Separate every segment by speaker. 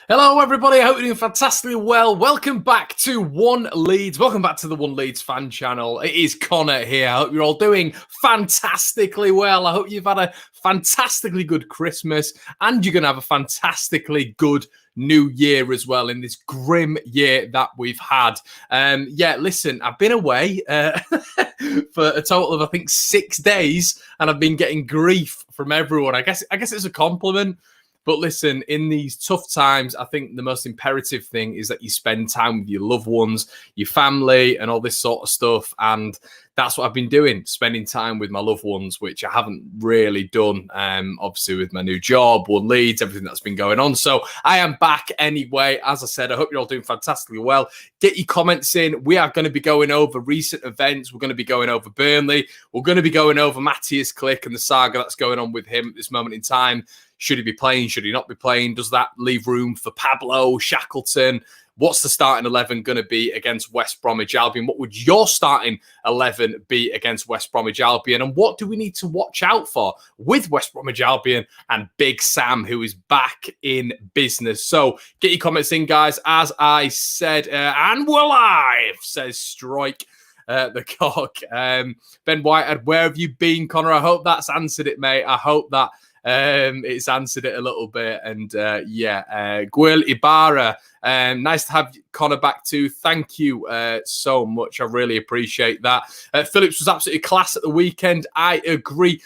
Speaker 1: Hello, everybody. I hope you're doing fantastically well. Welcome back to One Leeds. Welcome back to the One Leeds Fan Channel. It is Connor here. I hope you're all doing fantastically well. I hope you've had a fantastically good Christmas and you're going to have a fantastically good New Year as well in this grim year that we've had. Listen, I've been away for a total of, I think, 6 days, and I've been getting grief from everyone. I guess it's a compliment. But listen, in these tough times, I think the most imperative thing is that you spend time with your loved ones, your family, and all this sort of stuff. And that's what I've been doing, spending time with my loved ones, which I haven't really done, obviously, with my new job, One Leeds, everything that's been going on. So I am back anyway. As I said, I hope you're all doing fantastically well. Get your comments in. We are going to be going over recent events. We're going to be going over Burnley. We're going to be going over Matthias Klick and the saga that's going on with him at this moment in time. Should he be playing? Should he not be playing? Does that leave room for Pablo, Shackleton? What's the starting 11 going to be against West Bromwich Albion? What would your starting 11 be against West Bromwich Albion? And what do we need to watch out for with West Bromwich Albion and Big Sam, who is back in business? So get your comments in, guys. As I said, and we're live, says Strike. The cock. Ben Whitehead, where have you been, Connor? I hope that's answered it, mate. I hope that it's answered it a little bit. And Guil Ibarra, nice to have Connor back too. Thank you so much. I really appreciate that. Phillips was absolutely class at the weekend. I agree.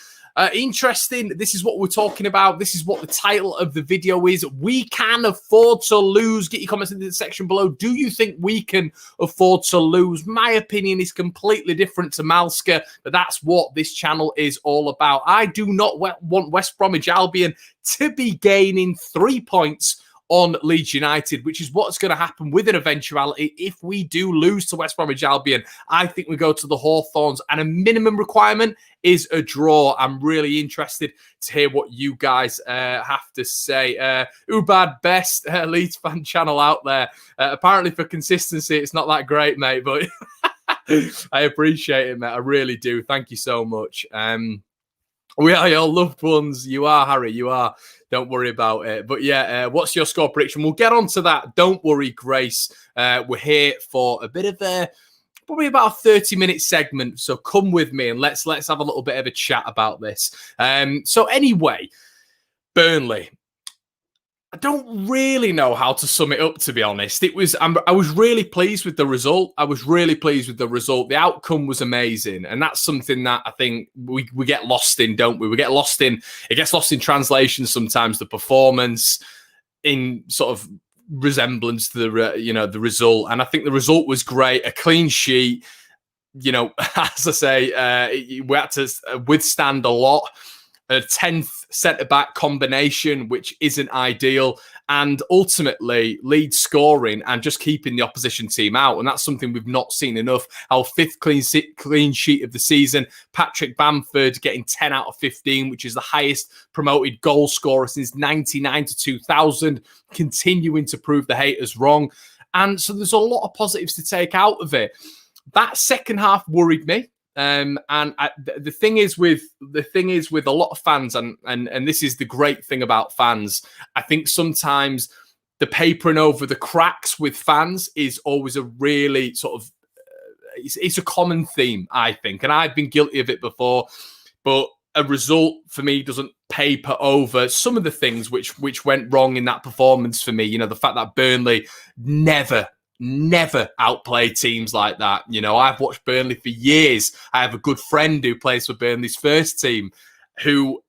Speaker 1: Interesting. This is what we're talking about. This is what the title of the video is. We can afford to lose. Get your comments in the section below. Do you think we can afford to lose? My opinion is completely different to Malska, but that's what this channel is all about. I do not want West Bromwich Albion to be gaining 3 points on Leeds United, which is what's going to happen with an eventuality if we do lose to West Bromwich Albion. I think we go to the Hawthorns, and a minimum requirement is a draw. I'm really interested to hear what you guys have to say. Ubad, best Leeds fan channel out there. Apparently for consistency, it's not that great, mate, but I appreciate it, mate. I really do. Thank you so much. We are your loved ones. You are, Harry. You are. Don't worry about it. But what's your score prediction? We'll get on to that. Don't worry, Grace. We're here for a bit of probably about a 30-minute segment. So come with me and let's have a little bit of a chat about this. So anyway, Burnley. I don't really know how to sum it up, to be honest. I was really pleased with the result. The outcome was amazing. And that's something that I think we get lost in, don't we? It gets lost in translation sometimes, the performance in sort of resemblance to the result. And I think the result was great. A clean sheet, as I say, we had to withstand a lot. A 10th centre-back combination, which isn't ideal, and ultimately Leeds scoring and just keeping the opposition team out. And that's something we've not seen enough. Our 5th clean sheet of the season. Patrick Bamford getting 10 out of 15, which is the highest promoted goal scorer since 99 to 2000, continuing to prove the haters wrong. And so there's a lot of positives to take out of it. That second half worried me. The thing is with a lot of fans, and this is the great thing about fans, I think sometimes the papering over the cracks with fans is always a really sort of it's a common theme, I think, and I've been guilty of it before. But a result for me doesn't paper over some of the things which went wrong in that performance for me. The fact that Burnley never outplay teams like that. I've watched Burnley for years. I have a good friend who plays for Burnley's first team who,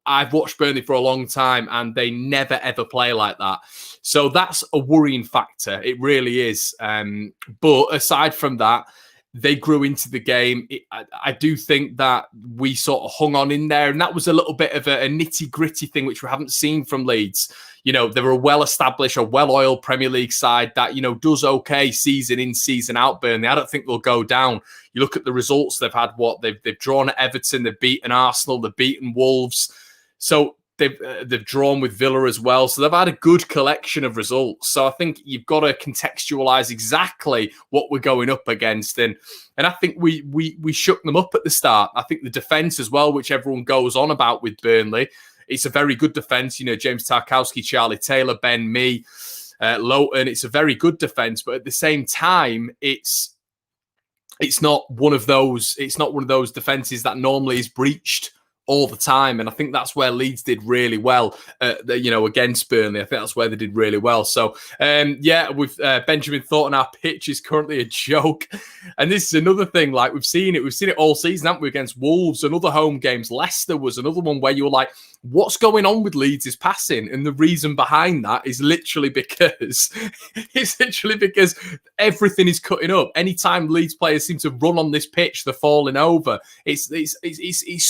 Speaker 1: I've watched Burnley for a long time and they never, ever play like that. So that's a worrying factor. It really is. But aside from that, they grew into the game. I do think that we sort of hung on in there, and that was a little bit of a nitty-gritty thing, which we haven't seen from Leeds. They're a well-established, a well-oiled Premier League side that, does okay season in, season out, Burnley. I don't think they'll go down. You look at the results they've had, they've drawn at Everton, they've beaten Arsenal, they've beaten Wolves. So they've drawn with Villa as well. So they've had a good collection of results. So I think you've got to contextualise exactly what we're going up against. And I think we shook them up at the start. I think the defence as well, which everyone goes on about with Burnley, it's a very good defence. James Tarkowski, Charlie Taylor, Ben Mee, Lowton. It's a very good defence, but at the same time, it's not one of those. It's not one of those defences that normally is breached all the time, and I think that's where Leeds did really well. Against Burnley, I think that's where they did really well. So, with Benjamin Thornton, our pitch is currently a joke, and this is another thing. Like we've seen it all season, haven't we? Against Wolves and other home games. Leicester was another one where you were like, "What's going on with Leeds' passing?" And the reason behind that is literally because everything is cutting up. Anytime Leeds players seem to run on this pitch, they're falling over. It's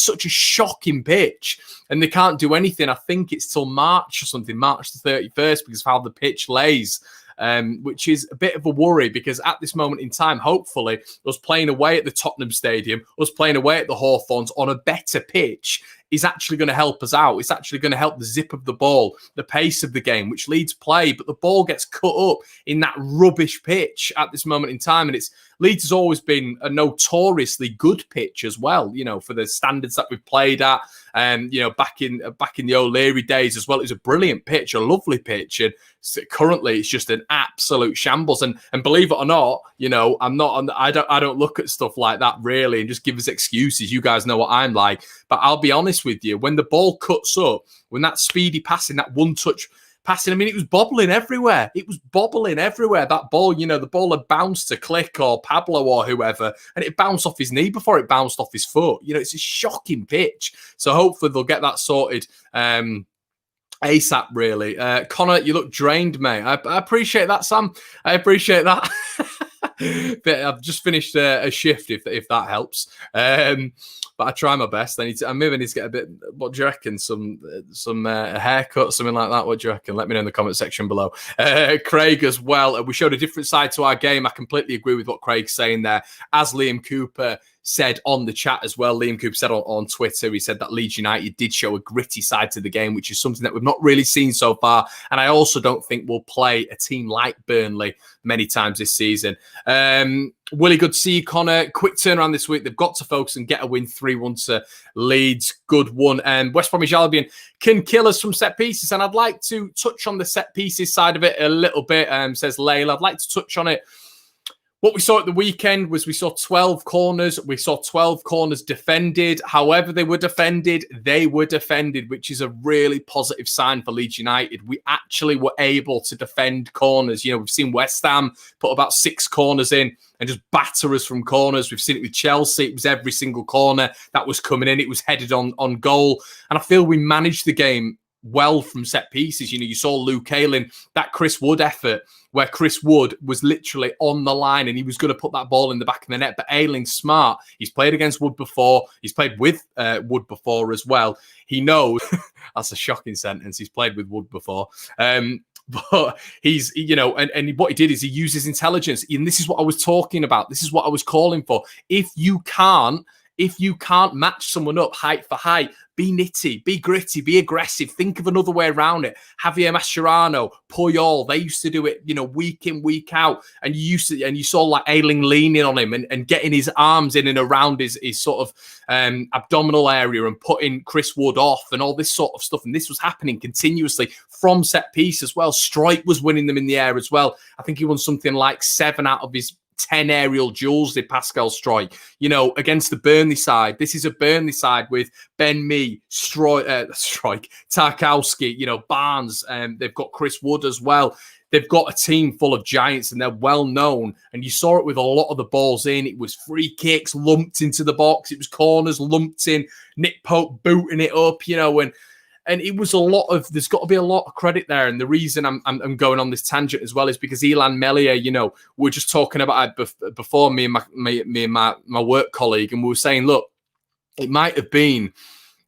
Speaker 1: such a shocking pitch, and they can't do anything. I think it's till March or something, March the 31st, because of how the pitch lays. Which is a bit of a worry, because at this moment in time, hopefully, us playing away at the Tottenham Stadium, us playing away at the Hawthorns on a better pitch is actually going to help us out. It's actually going to help the zip of the ball, the pace of the game, which Leeds play, but the ball gets cut up in that rubbish pitch at this moment in time. And Leeds has always been a notoriously good pitch as well, for the standards that we've played at. Back in the O'Leary days as well, it was a brilliant pitch, a lovely pitch, and currently it's just an absolute shambles. And believe it or not, I don't look at stuff like that really and just give us excuses. You guys know what I'm like, but I'll be honest with you, when the ball cuts up, when that speedy passing, that one-touch passing, I mean, it was bobbling everywhere. That ball, the ball had bounced to Click or Pablo or whoever, and it bounced off his knee before it bounced off his foot. It's a shocking pitch. So hopefully they'll get that sorted ASAP, really. Connor, you look drained, mate. I appreciate that, Sam. I appreciate that. But I've just finished a shift, if that helps. But I try my best. I maybe need to get a bit. What do you reckon? Some haircut, something like that. What do you reckon? Let me know in the comment section below. Craig as well. We showed a different side to our game. I completely agree with what Craig's saying there. As Liam Cooper said on the chat as well, Liam Cooper said on Twitter, he said that Leeds United did show a gritty side to the game, which is something that we've not really seen so far. And I also don't think we'll play a team like Burnley many times this season. Willie, good to see you, Connor. Quick turnaround this week. They've got to focus and get a win 3-1 to Leeds. Good one. And West Bromwich Albion can kill us from set pieces. And I'd like to touch on the set pieces side of it a little bit, says Layla. I'd like to touch on it. What we saw at the weekend was we saw 12 corners. We saw 12 corners defended. However they were defended, which is a really positive sign for Leeds United. We actually were able to defend corners. We've seen West Ham put about 6 corners in and just batter us from corners. We've seen it with Chelsea. It was every single corner that was coming in. It was headed on goal. And I feel we managed the game well from set pieces. You saw Luke Ayling, that Chris Wood effort, where Chris Wood was literally on the line and he was going to put that ball in the back of the net. But Ayling's smart. He's played against Wood before. He's played with Wood before as well. He knows. That's a shocking sentence. He's played with Wood before. But he's, and what he did is he used his intelligence. And this is what I was talking about. This is what I was calling for. If you can't match someone up height for height, be nitty, be gritty, be aggressive. Think of another way around it. Javier Mascherano, Puyol, they used to do it, week in, week out. And you saw like Ayling leaning on him and getting his arms in and around his sort of abdominal area and putting Chris Wood off and all this sort of stuff. And this was happening continuously from set piece as well. Strike was winning them in the air as well. I think he won something like 7 out of his 10 aerial duels did Pascal Strike. Against the Burnley side. This is a Burnley side with Ben Mee, Strike, Tarkowski, Barnes, and they've got Chris Wood as well. They've got a team full of giants and they're well known. And you saw it with a lot of the balls in. It was free kicks lumped into the box. It was corners lumped in. Nick Pope booting it up, and it was there's got to be a lot of credit there. And the reason I'm going on this tangent as well is because Elan Melia, we're just talking about it before, me and my work colleague, and we were saying, look, it might have been,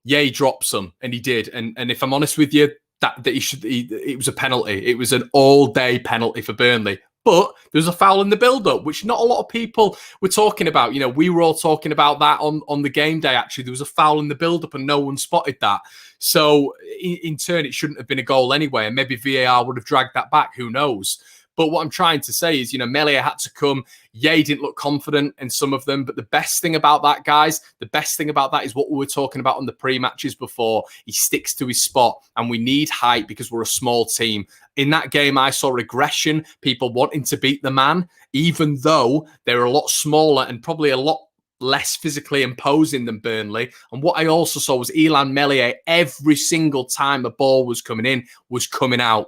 Speaker 1: he dropped some, and he did. And if I'm honest with you, that it was a penalty. It was an all-day penalty for Burnley. But there was a foul in the build-up, which not a lot of people were talking about. We were all talking about that on the game day, actually. There was a foul in the build-up and no one spotted that. So, in turn, it shouldn't have been a goal anyway. And maybe VAR would have dragged that back. Who knows? But what I'm trying to say is, Melia had to come. Yeah, he didn't look confident in some of them. But the best thing about that, guys, the best thing about that is what we were talking about on the pre-matches before. He sticks to his spot, and we need height because we're a small team. In that game, I saw regression, people wanting to beat the man, even though they're a lot smaller and probably a lot less physically imposing than Burnley. And what I also saw was Elan Meslier, every single time a ball was coming in, was coming out.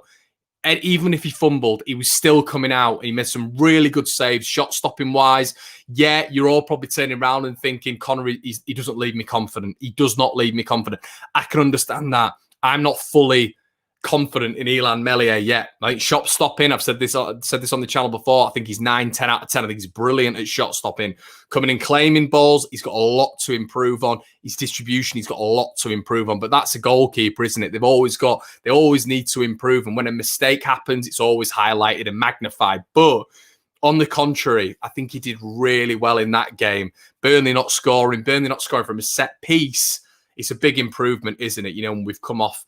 Speaker 1: And even if he fumbled, he was still coming out. He made some really good saves, shot-stopping wise. Yeah, you're all probably turning around and thinking, Connor, he doesn't leave me confident. He does not leave me confident. I can understand that. I'm not fully confident in Elan Meslier yet. I think shot stopping, I've said this on the channel before, I think he's 9-10 out of 10. I think he's brilliant at shot stopping. Coming in claiming balls, he's got a lot to improve on. His distribution, he's got a lot to improve on. But that's a goalkeeper, isn't it? They always need to improve. And when a mistake happens, it's always highlighted and magnified. But on the contrary, I think he did really well in that game. Burnley not scoring from a set piece. It's a big improvement, isn't it? When we've come off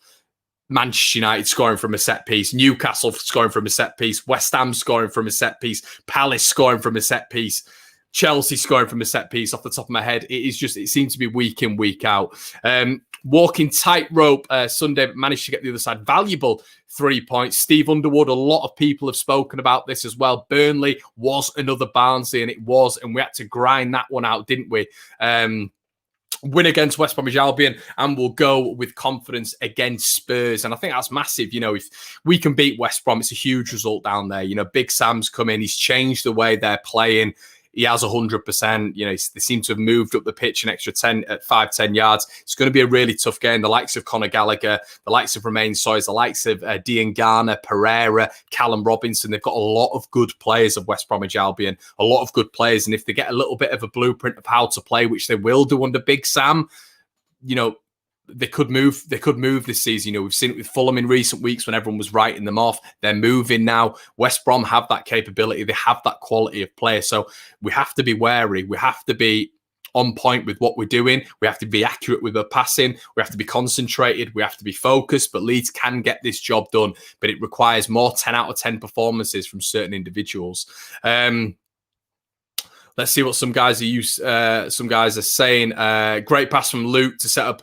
Speaker 1: Manchester United scoring from a set piece, Newcastle scoring from a set piece, West Ham scoring from a set piece, Palace scoring from a set piece, Chelsea scoring from a set piece. Off the top of my head, it seems to be week in, week out. Walking tightrope Sunday, but managed to get the other side. Valuable 3 points. Steve Underwood, a lot of people have spoken about this as well. Burnley was another Barnsley, and we had to grind that one out, didn't we? Win against West Bromwich Albion, and we'll go with confidence against Spurs. And I think that's massive. If we can beat West Brom, it's a huge result down there. Big Sam's come in. He's changed the way they're playing. He has 100%. They seem to have moved up the pitch an extra 5-10 yards. It's going to be a really tough game. The likes of Conor Gallagher, the likes of Romain Soyes, the likes of Dean Garner, Pereira, Callum Robinson. They've got a lot of good players of West Bromwich Albion, a lot of good players. And if they get a little bit of a blueprint of how to play, which they will do under Big Sam, they could move this season. We've seen it with Fulham in recent weeks when everyone was writing them off. They're moving now. West Brom have that capability. They have that quality of player. So we have to be wary. We have to be on point with what we're doing. We have to be accurate with the passing. We have to be concentrated. We have to be focused. But Leeds can get this job done. But it requires more 10 out of 10 performances from certain individuals. Let's see what some guys are saying. Great pass from Luke to set up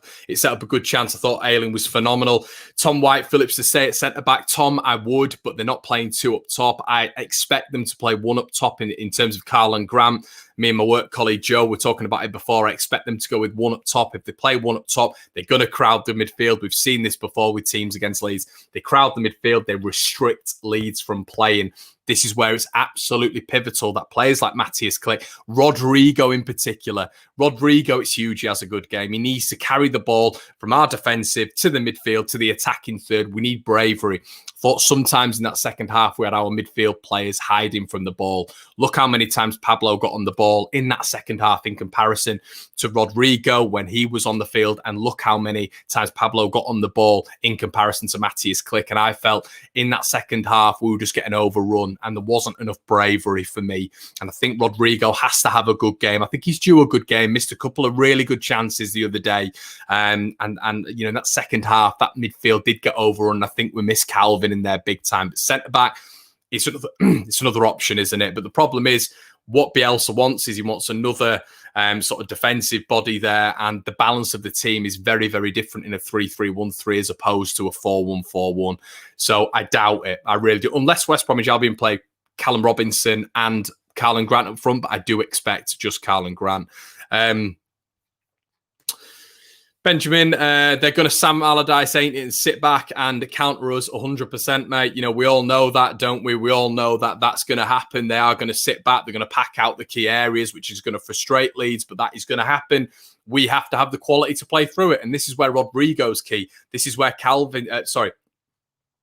Speaker 1: a good chance. I thought Ayling was phenomenal. Tom White Phillips to say at centre back. Tom, I would, but they're not playing two up top. I expect them to play one up top in terms of Carl and Grant. Me and my work colleague Joe were talking about it before. I expect them to go with one up top. If they play one up top, they're going to crowd the midfield. We've seen this before with teams against Leeds. They crowd the midfield. They restrict Leeds from playing. This is where it's absolutely pivotal that players like Matthias Klick, Rodrigo in particular, it's huge. He has a good game. He needs to carry the ball from our defensive to the midfield to the attacking third. We need bravery. Thought sometimes in that second half we had our midfield players hiding from the ball. Look how many times Pablo got on the ball in that second half in comparison to Rodrigo when he was on the field, and look how many times Pablo got on the ball in comparison to Matthias Klick. And I felt in that second half we were just getting overrun and there wasn't enough bravery for me. And I think Rodrigo has to have a good game. I think he's due a good game. Missed a couple of really good chances the other day. And in that second half, that midfield did get overrun. I think we missed Calvin in there big time. But centre back, it's another option, isn't it? But the problem is what Bielsa wants is he wants another sort of defensive body there, and the balance of the team is very, very different in a 3-3-1-3 as opposed to a 4-1-4-1. So I doubt it. I really do. Unless West Bromwich Albion play Callum Robinson and Carl Grant up front, but I do expect just Carl Grant. Benjamin, they're going to Sam Allardyce, ain't it, and sit back and counter us 100%, mate. We all know that, don't we? We all know that that's going to happen. They are going to sit back. They're going to pack out the key areas, which is going to frustrate Leeds, but that is going to happen. We have to have the quality to play through it, and this is where Rodrigo's key. This is where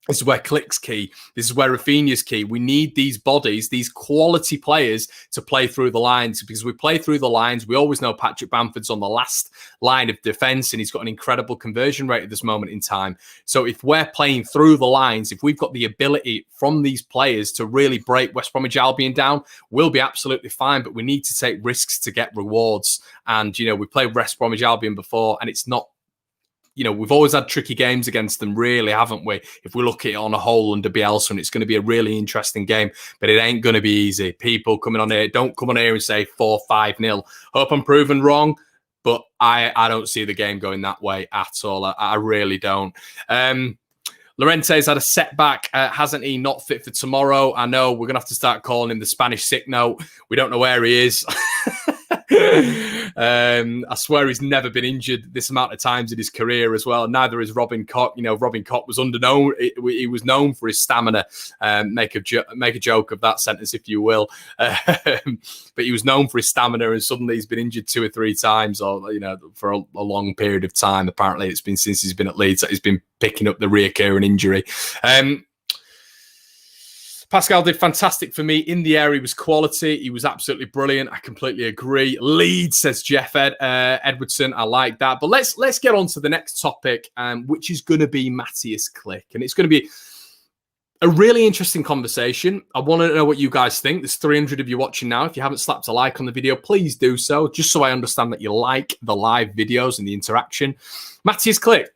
Speaker 1: this is where Klick's key. This is where Rafinha's key. We need these bodies, these quality players to play through the lines, because we play through the lines. We always know Patrick Bamford's on the last line of defence and he's got an incredible conversion rate at this moment in time. So if we're playing through the lines, if we've got the ability from these players to really break West Bromwich Albion down, we'll be absolutely fine. But we need to take risks to get rewards. And, we played West Bromwich Albion before and it's not we've always had tricky games against them, really, haven't we? If we look at it on a whole under Bielsa, and it's going to be a really interesting game, but it ain't going to be easy. People coming on here, don't come on here and say 4-5-0. Hope I'm proven wrong, but I don't see the game going that way at all. I really don't. Llorente's had a setback, hasn't he? Not fit for tomorrow. I know we're going to have to start calling him the Spanish sick note. We don't know where he is. I swear he's never been injured this amount of times in his career as well. Neither is Robin Koch. Robin Koch was he was known for his stamina. Make a joke of that sentence, if you will. But he was known for his stamina, and suddenly he's been injured 2 or 3 times, or for a long period of time. Apparently, it's been since he's been at Leeds that he's been picking up the reoccurring injury. Pascal did fantastic for me. In the air, he was quality. He was absolutely brilliant. I completely agree. Leeds, says Jeff Edwardson. I like that. But let's get on to the next topic, which is going to be Matthias Klick. And it's going to be a really interesting conversation. I want to know what you guys think. There's 300 of you watching now. If you haven't slapped a like on the video, please do so, just so I understand that you like the live videos and the interaction. Matthias Klick,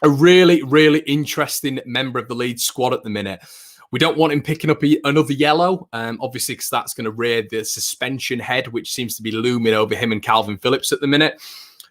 Speaker 1: a really, really interesting member of the Leeds squad at the minute. We don't want him picking up another yellow, obviously, because that's going to rear the suspension head, which seems to be looming over him and Calvin Phillips at the minute.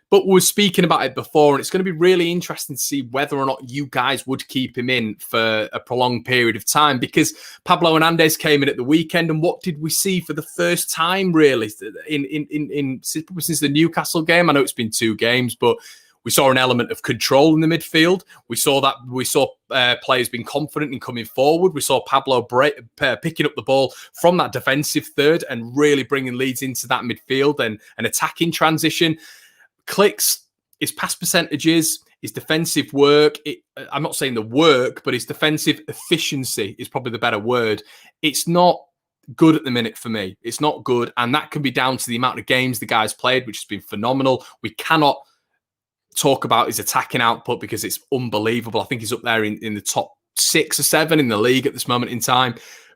Speaker 1: But we were speaking about it before, and it's going to be really interesting to see whether or not you guys would keep him in for a prolonged period of time, because Pablo Hernandez came in at the weekend, and what did we see for the first time, really, since the Newcastle game? I know it's been 2 games, but we saw an element of control in the midfield. We saw players being confident in coming forward. We saw Pablo picking up the ball from that defensive third and really bringing Leeds into that midfield and an attacking transition. Klick's, his pass percentages, his defensive work. I'm not saying the work, but his defensive efficiency is probably the better word. It's not good at the minute for me. It's not good. And that can be down to the amount of games the guy's played, which has been phenomenal. We cannot talk about his attacking output because it's unbelievable. I think he's up there in the top 6 or 7 in the league at this moment in time.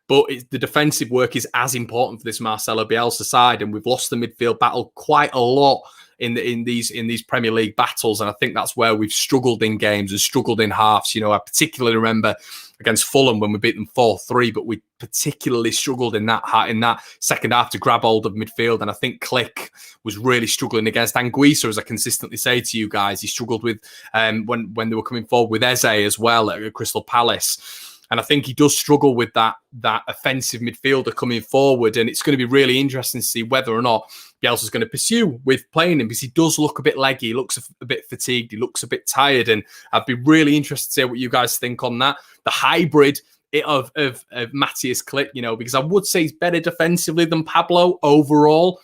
Speaker 1: But the defensive work is as important for this Marcelo Bielsa side, and we've lost the midfield battle quite a lot in these Premier League battles, and I think that's where we've struggled in games and struggled in halves. I particularly remember against Fulham when we beat them 4-3, but we particularly struggled in that second half to grab hold of midfield, and I think Klick was really struggling against Anguissa, as I consistently say to you guys. He struggled with when they were coming forward with Eze as well at Crystal Palace. And I think he does struggle with that offensive midfielder coming forward. And it's going to be really interesting to see whether or not Bielsa's going to pursue with playing him, because he does look a bit leggy. He looks a bit fatigued. He looks a bit tired. And I'd be really interested to hear what you guys think on that. The hybrid of Matthias Klick, because I would say he's better defensively than Pablo overall.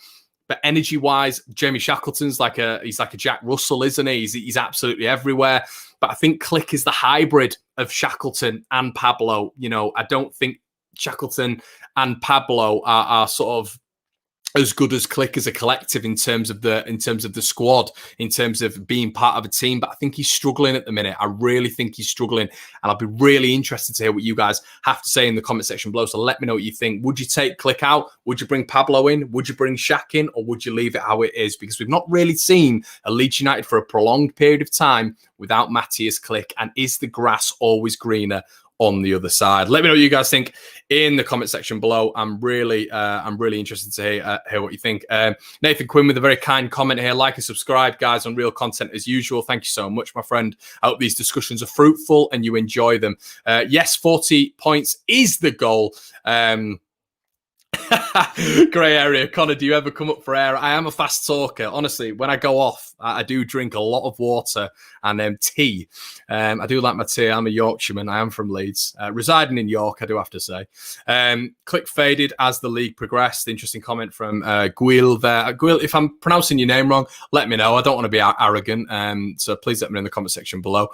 Speaker 1: But energy-wise, Jamie Shackleton's he's like a Jack Russell, isn't he? He's absolutely everywhere. But I think Klick is the hybrid of Shackleton and Pablo. I don't think Shackleton and Pablo are sort of as good as Klick as a collective in terms of the squad, in terms of being part of a team. But I think he's struggling at the minute. I really think he's struggling. And I'll be really interested to hear what you guys have to say in the comment section below. So let me know what you think. Would you take Klick out? Would you bring Pablo in? Would you bring Shaq in? Or would you leave it how it is? Because we've not really seen a Leeds United for a prolonged period of time without Matthias Klick. And is the grass always greener on the other side? Let me know what you guys think in the comment section below. I'm really interested to hear what you think. Nathan Quinn with a very kind comment here. Like and subscribe, guys, on real content as usual. Thank you so much, my friend. I hope these discussions are fruitful and you enjoy them. Yes, 40 points is the goal. Grey area. Connor, do you ever come up for air? I am a fast talker. Honestly, when I go off, I do drink a lot of water and tea. I do like my tea. I'm a Yorkshireman. I am from Leeds. Residing in York, I do have to say. Klick faded as the league progressed. Interesting comment from Gwil there. Gwil, if I'm pronouncing your name wrong, let me know. I don't want to be arrogant. So please let me know in the comment section below.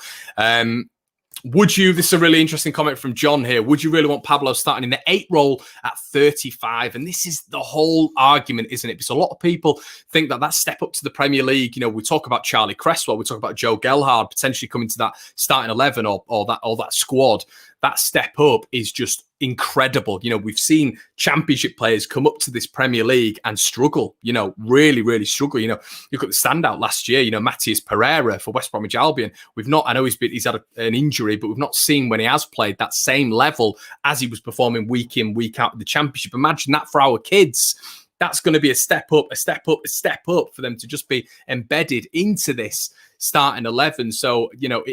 Speaker 1: This is a really interesting comment from John here. Would you really want Pablo starting in the 8 role at 35? And this is the whole argument, isn't it? Because a lot of people think that step up to the Premier League, we talk about Charlie Cresswell, we talk about Joe Gelhardt potentially coming to that starting 11 or that squad. That step up is just incredible. You know, we've seen Championship players come up to this Premier League and struggle, you know, really, really struggle. You know, look at the standout last year, you know, Matías Pereira for West Bromwich Albion. I know he's had an injury, but we've not seen when he has played that same level as he was performing week in, week out of the Championship. Imagine that for our kids. That's going to be a step up, a step up, a step up for them to just be embedded into this starting 11. So, you know,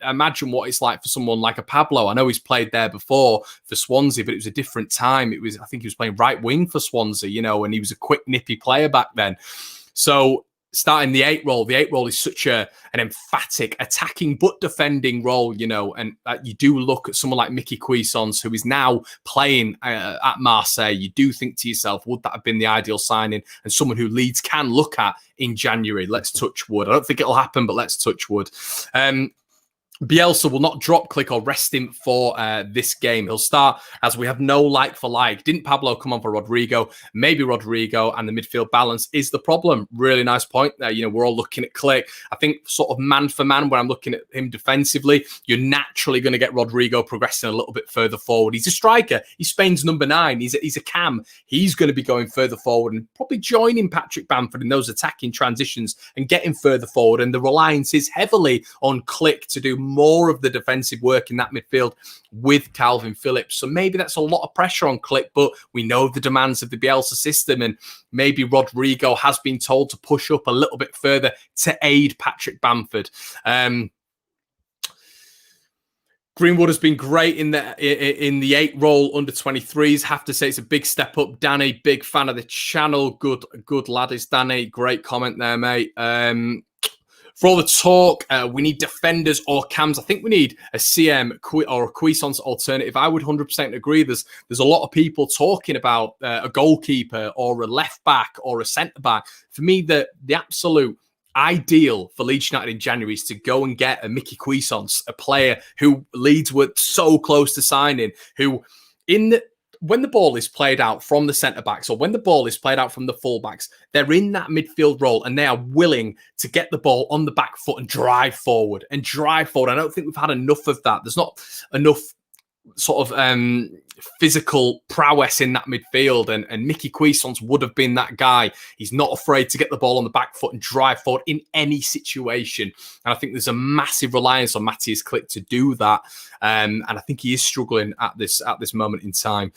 Speaker 1: imagine what it's like for someone like a Pablo. I know he's played there before for Swansea, but it was a different time. I think he was playing right wing for Swansea, you know, and he was a quick, nippy player back then. So starting the 8 role is such an emphatic attacking but defending role, you know, and you do look at someone like Mickey Cuisance, who is now playing at Marseille. You do think to yourself, would that have been the ideal signing and someone who Leeds can look at in January? Let's touch wood. I don't think it'll happen, but let's touch wood. Bielsa will not drop Click or rest him for this game. He'll start as we have no like for like. Didn't Pablo come on for Rodrigo? Maybe Rodrigo, and the midfield balance is the problem. Really nice point there. You know, we're all looking at Click. I think sort of man for man, when I'm looking at him defensively, you're naturally going to get Rodrigo progressing a little bit further forward. He's a striker. He's Spain's number 9. He's a cam. He's going to be going further forward and probably joining Patrick Bamford in those attacking transitions and getting further forward. And the reliance is heavily on Click to do more of the defensive work in that midfield with Calvin Phillips. So maybe that's a lot of pressure on Click, but we know the demands of the Bielsa system, and maybe Rodrigo has been told to push up a little bit further to aid Patrick Bamford. Greenwood has been great in the 8 role under 23s. Have to say it's a big step up. Danny, big fan of the channel. Good lad is Danny. Great comment there, mate. For all the talk, we need defenders or cams. I think we need a CM or a Cuisance alternative. I would 100% agree. There's a lot of people talking about a goalkeeper or a left back or a centre back. For me, the absolute ideal for Leeds United in January is to go and get a Mickey Cuisance, a player who Leeds were so close to signing, who when the ball is played out from the centre-backs or when the ball is played out from the full-backs, they're in that midfield role and they are willing to get the ball on the back foot and drive forward. I don't think we've had enough of that. There's not enough sort of physical prowess in that midfield, and Mickey Cuisance would have been that guy. He's not afraid to get the ball on the back foot and drive forward in any situation, and I think there's a massive reliance on Matías Click to do that, and I think he is struggling at this moment in time.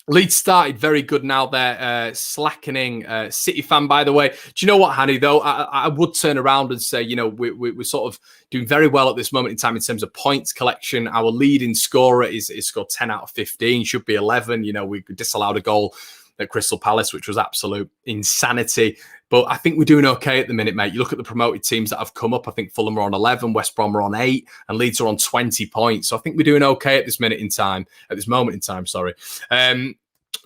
Speaker 1: Leeds started very good now. They're slackening. City fan, by the way. Do you know what, Hanny, though? I would turn around and say, you know, we're sort of doing very well at this moment in time in terms of points collection. Our leading scorer is scored 10 out of 15, should be 11. You know, we disallowed a goal at Crystal Palace, which was absolute insanity. But I think we're doing okay at the minute, mate. You look at the promoted teams that have come up. I think Fulham are on 11, West Brom are on 8, and Leeds are on 20 points. So I think we're doing okay at this moment in time.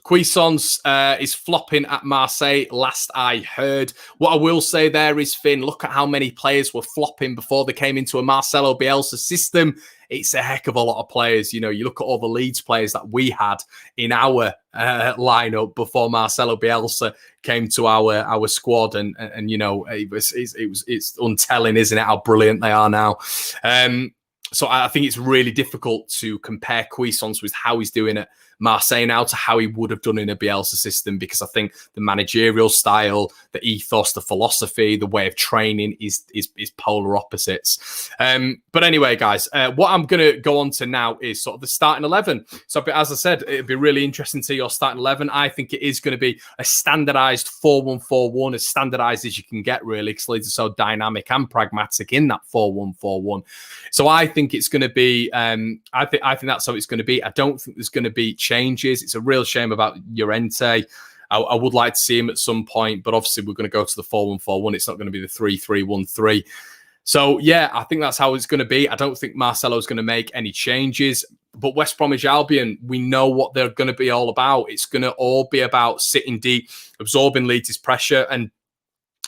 Speaker 1: Cuisance is flopping at Marseille, last I heard. What I will say there is, Finn, look at how many players were flopping before they came into a Marcelo Bielsa system. It's a heck of a lot of players. You know, you look at all the Leeds players that we had in our lineup before Marcelo Bielsa came to our squad, and you know, it's untelling, isn't it, how brilliant they are now. So I think it's really difficult to compare Cuisance with how he's doing at Marseille now to how he would have done in a Bielsa system, because I think the managerial style, the ethos, the philosophy, the way of training is polar opposites. But anyway, guys, what I'm going to go on to now is sort of the starting 11. So as I said, it'd be really interesting to see your starting 11. I think it is going to be a standardised 4-1-4-1, as standardised as you can get, really, because Leeds are so dynamic and pragmatic in that 4-1-4-1. So I think it's going to be, I think that's how it's going to be. I don't think there's going to be changes. It's a real shame about Llorente. I would like to see him at some point, but obviously we're going to go to the 4-1-4-1. It's not going to be the 3-3-1-3. So, yeah, I think that's how it's going to be. I don't think Marcelo's going to make any changes. But West Bromwich Albion, we know what they're going to be all about. It's going to all be about sitting deep, absorbing Leeds' pressure, and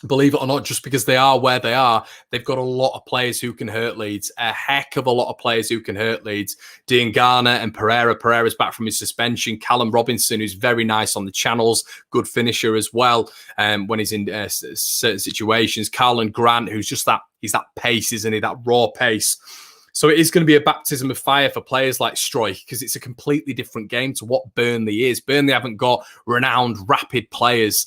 Speaker 1: believe it or not, just because they are where they are, they've got a lot of players who can hurt Leeds. A heck of a lot of players who can hurt Leeds. Diangana and Pereira. Pereira's back from his suspension. Callum Robinson, who's very nice on the channels. Good finisher as well when he's in certain situations. Carlin Grant, who's just that, he's that pace, isn't he? That raw pace. So it is going to be a baptism of fire for players like Stroik, because it's a completely different game to what Burnley is. Burnley haven't got renowned, rapid players.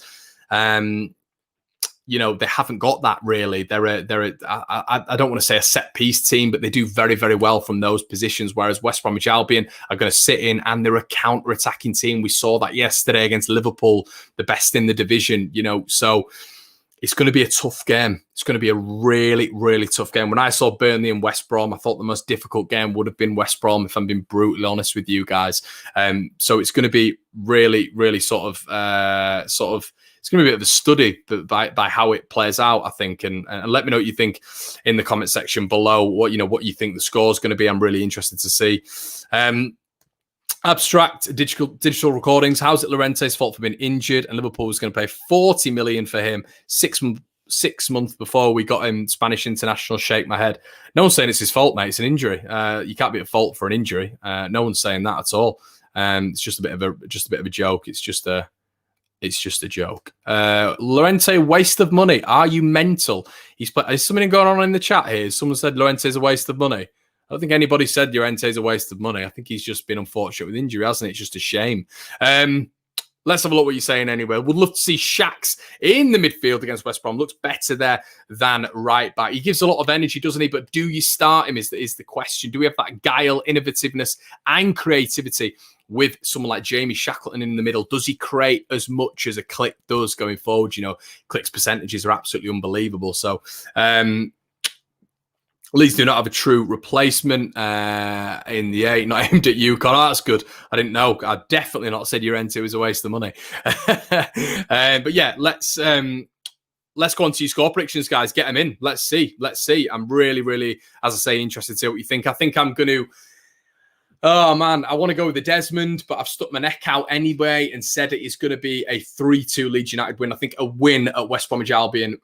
Speaker 1: You know, they haven't got that really. I don't want to say a set piece team, but they do very, very well from those positions. Whereas West Bromwich Albion are going to sit in and they're a counter-attacking team. We saw that yesterday against Liverpool, the best in the division, you know, so it's going to be a tough game. It's going to be a really, really tough game. When I saw Burnley and West Brom, I thought the most difficult game would have been West Brom, if I'm being brutally honest with you guys. So it's going to be really, really it's going to be a bit of a study by how it plays out, I think. And let me know what you think in the comment section below. What you think the score is going to be. I'm really interested to see. Abstract digital recordings. How's it Llorente's fault for being injured? And Liverpool was going to pay 40 million for him 6 months before we got him Spanish international. Shake my head. No one's saying it's his fault, mate. It's an injury. You can't be at fault for an injury. No one's saying that at all. It's just a bit of a joke. It's just a joke. Llorente, waste of money. Are you mental? Is something going on in the chat here? Someone said Llorente's a waste of money. I don't think anybody said Llorente's a waste of money. I think he's just been unfortunate with injury, hasn't it? It's just a shame. Let's have a look what you're saying anyway. Would love to see Shax in the midfield against West Brom. Looks better there than right back. He gives a lot of energy, doesn't he? But do you start him is the question. Do we have that guile, innovativeness and creativity with someone like Jamie Shackleton in the middle? Does he create as much as a Click does going forward? You know, Click's percentages are absolutely unbelievable. So Leeds do not have a true replacement in the 8, not aimed at you, Connor. That's good. I didn't know. I definitely not said Llorente was a waste of money. But yeah, let's go on to your score predictions, guys. Get them in. Let's see. I'm really, really, as I say, interested to see what you think. I think I'm going to... Oh, man, I want to go with the Desmond, but I've stuck my neck out anyway and said it is going to be a 3-2 Leeds United win. I think a win at West Bromwich Albion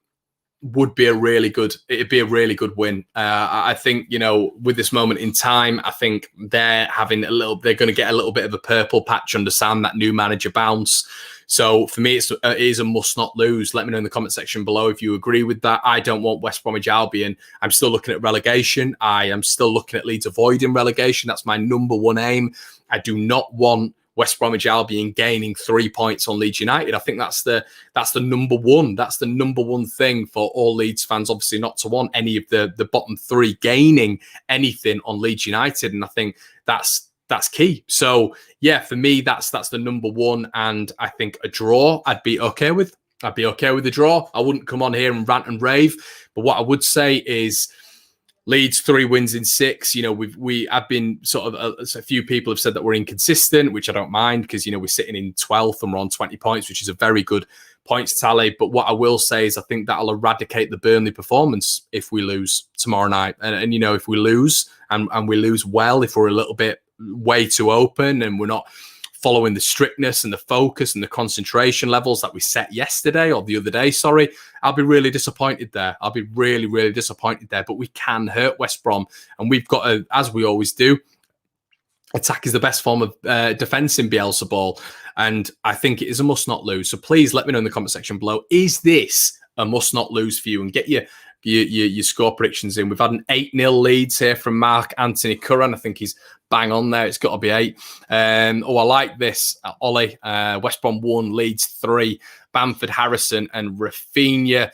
Speaker 1: would be a really good win. I think, you know, with this moment in time, I think they're going to get a little bit of a purple patch under Sam, that new manager bounce. So for me, it is a must not lose. Let me know in the comment section below if you agree with that. I don't want West Bromwich Albion. I'm still looking at relegation. I am still looking at Leeds avoiding relegation. That's my number one aim. I do not want West Bromwich Albion gaining 3 points on Leeds United. I think that's the number one. That's the number one thing for all Leeds fans, obviously, not to want any of the bottom three gaining anything on Leeds United. And I think that's key. So yeah, for me, that's the number one. And I think a draw I'd be okay with. I'd be okay with the draw. I wouldn't come on here and rant and rave. But what I would say is Leeds 3 wins in 6. You know, I've been sort of a few people have said that we're inconsistent, which I don't mind because, you know, we're sitting in 12th and we're on 20 points, which is a very good points tally. But what I will say is I think that'll eradicate the Burnley performance if we lose tomorrow night. And you know, if we lose and we lose well, if we're a little bit way too open and we're not following the strictness and the focus and the concentration levels that we set yesterday or the other day, I'll be really disappointed there. I'll be really, really disappointed there. But we can hurt West Brom, and we've got to, as we always do, attack is the best form of defence in Bielsa ball. And I think it is a must not lose. So please let me know in the comment section below, is this a must not lose for you? And get your score predictions in. We've had an 8-0 leads here from Mark Anthony Curran. I think he's bang on there. It's got to be 8. I like this. Ollie, West Brom 1, Leeds 3, Bamford, Harrison and Rafinha.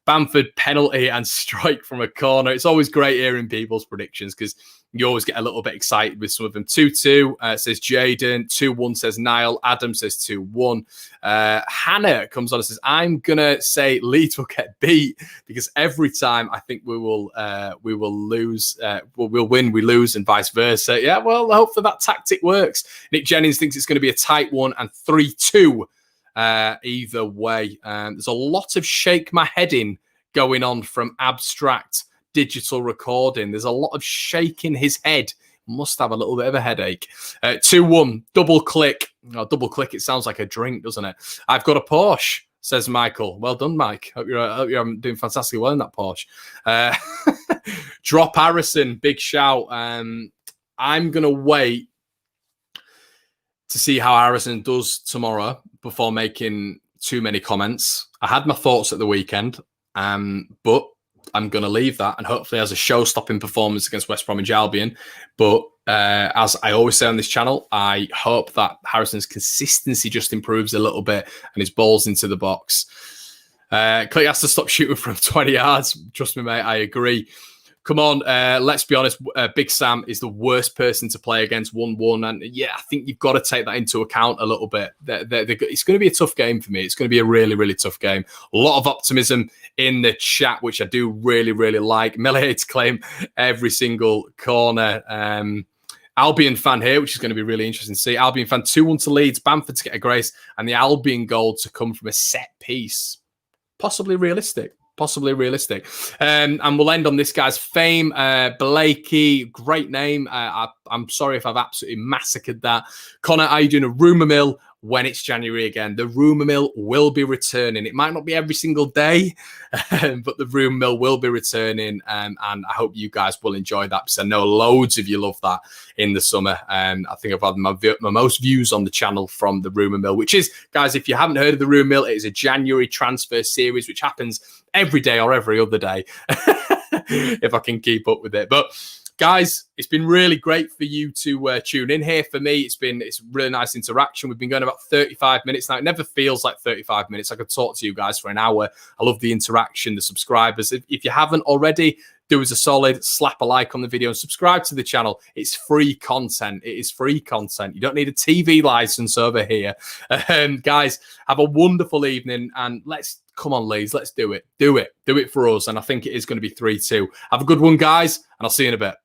Speaker 1: Bamford penalty and strike from a corner. It's always great hearing people's predictions because you always get a little bit excited with some of them. 2-2 says Jaden. 2-1 says Niall. Adam says 2-1. Hannah comes on and says, I'm going to say Leeds will get beat because every time I think we will lose. We'll win, we lose and vice versa. Yeah, well, hopefully that tactic works. Nick Jennings thinks it's going to be a tight one and 3-2 either way. There's a lot of shake my head in going on from Abstract digital recording. There's a lot of shaking his head. Must have a little bit of a headache. 2-1, double click. Oh, double click, it sounds like a drink, doesn't it? I've got a Porsche, says Michael. Well done, Mike. Hope you're doing fantastically well in that Porsche. Drop Harrison, big shout. I'm going to wait to see how Harrison does tomorrow before making too many comments. I had my thoughts at the weekend, but I'm going to leave that and hopefully has a show-stopping performance against West Bromwich Albion. But as I always say on this channel, I hope that Harrison's consistency just improves a little bit and his balls into the box. Clay has to stop shooting from 20 yards. Trust me, mate, I agree. Come on, let's be honest. Big Sam is the worst person to play against 1-1. And yeah, I think you've got to take that into account a little bit. It's going to be a tough game for me. It's going to be a really, really tough game. A lot of optimism in the chat, which I do really, really like. Melier to claim every single corner. Albion fan here, which is going to be really interesting to see. Albion fan 2-1 to Leeds. Bamford to get a brace. And the Albion goal to come from a set piece. Possibly realistic. And we'll end on this guy's fame. Blakey, great name. I'm sorry if I've absolutely massacred that. Connor, are you doing a rumour mill when it's January again? The rumour mill will be returning. It might not be every single day, but the rumour mill will be returning. And I hope you guys will enjoy that because I know loads of you love that in the summer. I think I've had my most views on the channel from the rumour mill, which is, guys, if you haven't heard of the rumour mill, it is a January transfer series, which happens every day or every other day, if I can keep up with it. But guys, it's been really great for you to tune in here. For me, it's really nice interaction. We've been going about 35 minutes now. It never feels like 35 minutes. I could talk to you guys for an hour. I love the interaction, the subscribers. If you haven't already, do us a solid, slap a like on the video and subscribe to the channel. It's free content. It is free content. You don't need a TV license over here. Guys, have a wonderful evening and come on, Leeds, let's do it. Do it for us. And I think it is going to be 3-2. Have a good one, guys, and I'll see you in a bit.